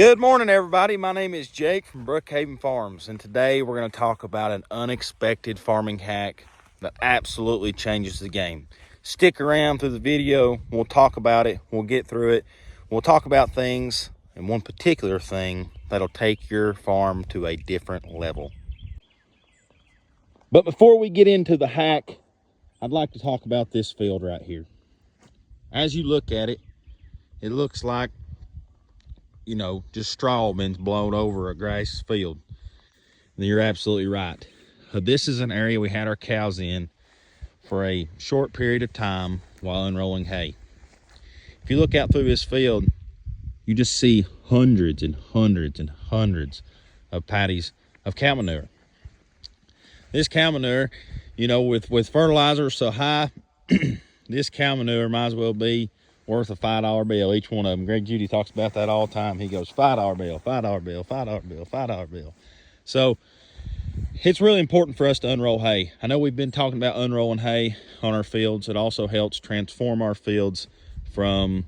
Good morning, everybody. My name is Jake from Brookhaven Farms, and today we're going to talk about an unexpected farming hack that absolutely changes the game. Stick around through the video. We'll talk about it. We'll get through it. We'll talk about things, and one particular thing that'll take your farm to a different level. But before we get into the hack, I'd like to talk about this field right here. As you look at it, it looks like, just straw been blown over a grass field. And you're absolutely right. This is an area we had our cows in for a short period of time while unrolling hay. If you look out through this field, you just see hundreds and hundreds and hundreds of patties of cow manure. This cow manure, with fertilizer so high, this cow manure might as well be worth a $5 bill, each one of them. Greg Judy talks about that all the time. He goes, $5 bill, $5 bill, $5 bill, $5 bill. So it's really important for us to unroll hay. I know we've been talking about unrolling hay on our fields. It also helps transform our fields from,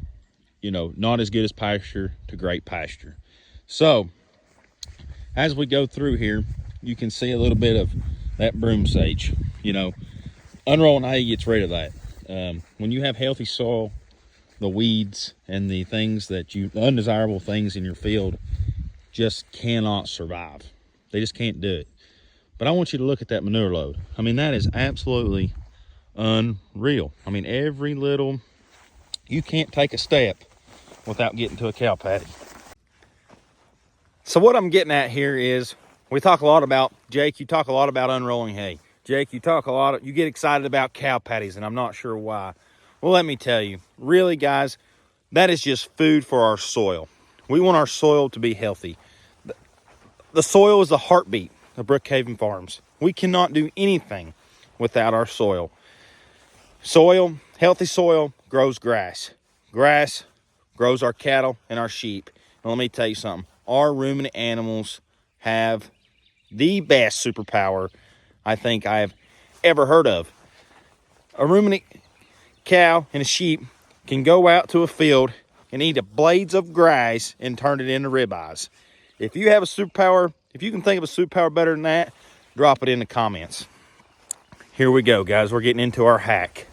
not as good as pasture to great pasture. So as we go through here, you can see a little bit of that broom sage. Unrolling hay gets rid of that. When you have healthy soil, the weeds and the things the undesirable things in your field just cannot survive. They just can't do it. But I want you to look at that manure load. I mean, that is absolutely unreal. I mean, you can't take a step without getting to a cow patty. So what I'm getting at here is, we talk a lot about, Jake, you talk a lot about unrolling hay. Jake, you get excited about cow patties, and I'm not sure why. Well, let me tell you, really, guys, that is just food for our soil. We want our soil to be healthy. The soil is the heartbeat of Brookhaven Farms. We cannot do anything without our soil. Healthy soil grows grass. Grass grows our cattle and our sheep. And let me tell you something. Our ruminant animals have the best superpower I think I have ever heard of. A ruminant cow and a sheep can go out to a field and eat blades of grass and turn it into ribeyes. If you have a superpower, if you can think of a superpower better than that, drop it in the comments. Here we go, guys. We're getting into our hack.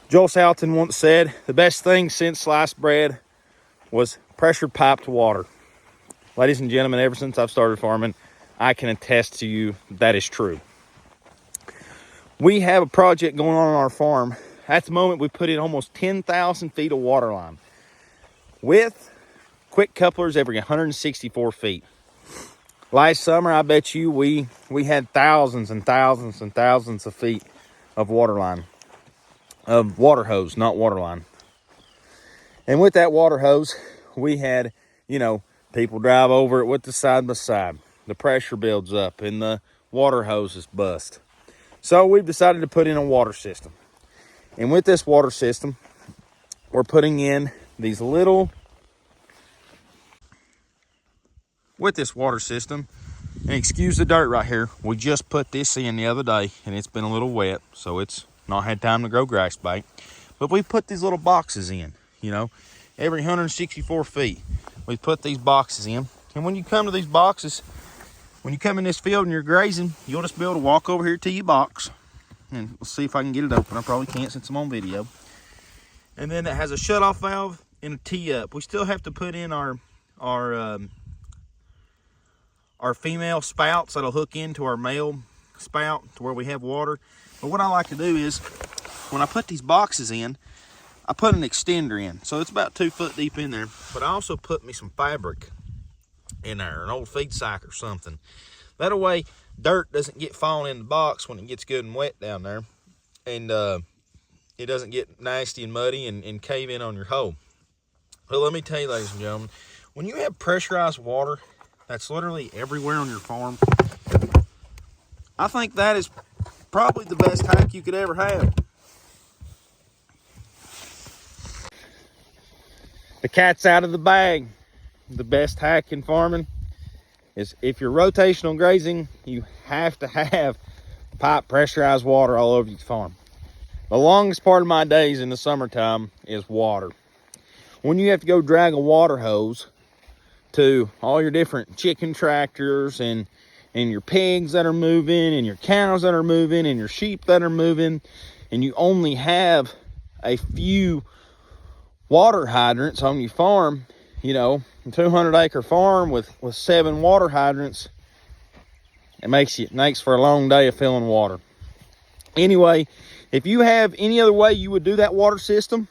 Joel Salatin once said, the best thing since sliced bread was pressure piped water. Ladies and gentlemen, ever since I've started farming, I can attest to you that is true. We have a project going on our farm. At the moment, we put in almost 10,000 feet of water line with quick couplers every 164 feet. Last summer, I bet you we had thousands and thousands and thousands of feet of water line, of water hose, not water line. And with that water hose, we had, people drive over it with the side by side. The pressure builds up and the water hose is bust. So we've decided to put in a water system. And with this water system, we're putting in these with this water system, and excuse the dirt right here, we just put this in the other day and it's been a little wet, so it's not had time to grow grass bank. But we put these little boxes in, every 164 feet. We put these boxes in, and when you come to these boxes, when you come in this field and you're grazing, you'll just be able to walk over here to your box. And we'll see if I can get it open. I probably can't since I'm on video. And then it has a shutoff valve and a tee-up. We still have to put in our female spouts that'll hook into our male spout to where we have water. But what I like to do is, when I put these boxes in, I put an extender in. So it's about 2 foot deep in there. But I also put me some fabric in there, an old feed sack or something. That way, dirt doesn't get falling in the box when it gets good and wet down there, and it doesn't get nasty and muddy and cave in on your hole. But let me tell you, ladies and gentlemen, when you have pressurized water that's literally everywhere on your farm, I think that is probably the best hack you could ever have. The cat's out of the bag. The best hack in farming is, if you're rotational grazing, you have to have pipe pressurized water all over your farm. The longest part of my days in the summertime is water. When you have to go drag a water hose to all your different chicken tractors and your pigs that are moving and your cows that are moving and your sheep that are moving, and you only have a few water hydrants on your farm, you know, a 200-acre farm with 7 water hydrants, it makes for a long day of filling water. Anyway, if you have any other way you would do that water system,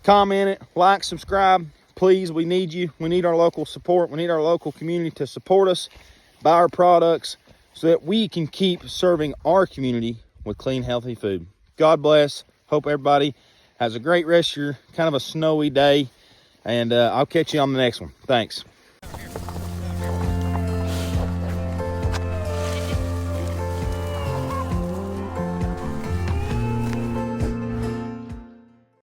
comment it, like, subscribe. Please, we need you. We need our local support. We need our local community to support us, buy our products, so that we can keep serving our community with clean, healthy food. God bless. Hope everybody has a great rest of your kind of a snowy day. And I'll catch you on the next one. Thanks.